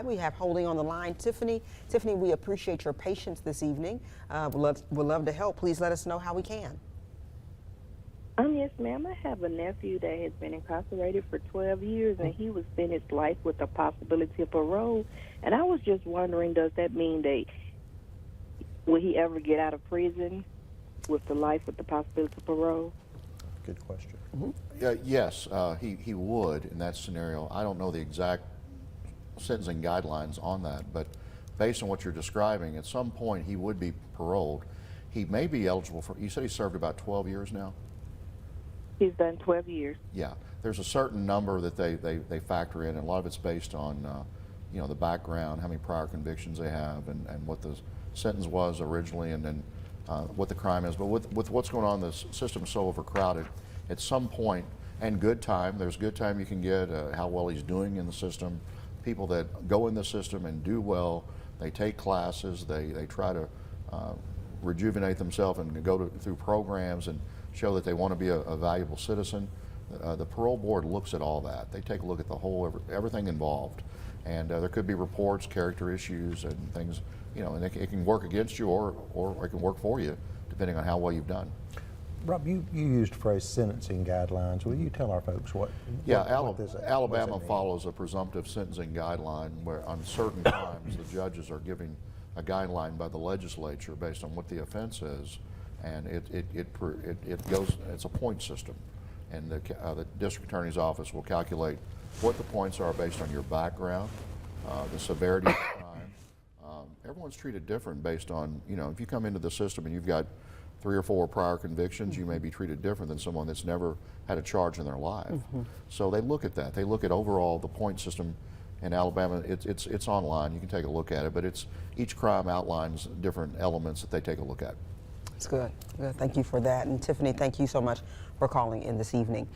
We have holding on the line Tiffany. Tiffany, we appreciate your patience this evening. We'd love to help. Please let us know how we can. Yes, ma'am. I have a nephew that has been incarcerated for 12 years, and he was sentenced life with the possibility of parole. And I was just wondering, does that mean will he ever get out of prison with the life with the possibility of parole? Good question. Yes, he would in that scenario. I don't know the exact sentencing guidelines on that, but based on what you're describing, at some point he would be paroled. He may be eligible for, you said he served about 12 years now? He's done 12 years. Yeah, there's a certain number that they factor in, and a lot of it's based on the background, how many prior convictions they have, and what the sentence was originally, and then what the crime is. But with what's going on, the system is so overcrowded, at some point, and there's good time you can get, how well he's doing in the system. People that go in the system and do well, they take classes, they try to rejuvenate themselves and go through programs and show that they want to be a valuable citizen. The parole board looks at all that. They take a look at the whole, everything involved. And there could be reports, character issues, and things, and it can work against you or it can work for you, depending on how well you've done. Rob, you used the phrase sentencing guidelines. Will you tell our folks what? Yeah, what Alabama does it mean? follows a presumptive sentencing guideline where on certain crimes the judges are giving a guideline by the legislature based on what the offense is, and it goes. It's a point system, and the district attorney's office will calculate what the points are based on your background, the severity of the crime. Everyone's treated different based on if you come into the system and you've got 3 or 4 prior convictions, you may be treated different than someone that's never had a charge in their life. So they look at that. They look at overall the point system in Alabama. It's online. You can take a look at it, but each crime outlines different elements that they take a look at. It's good. Thank you for that. And Tiffany, thank you so much for calling in this evening.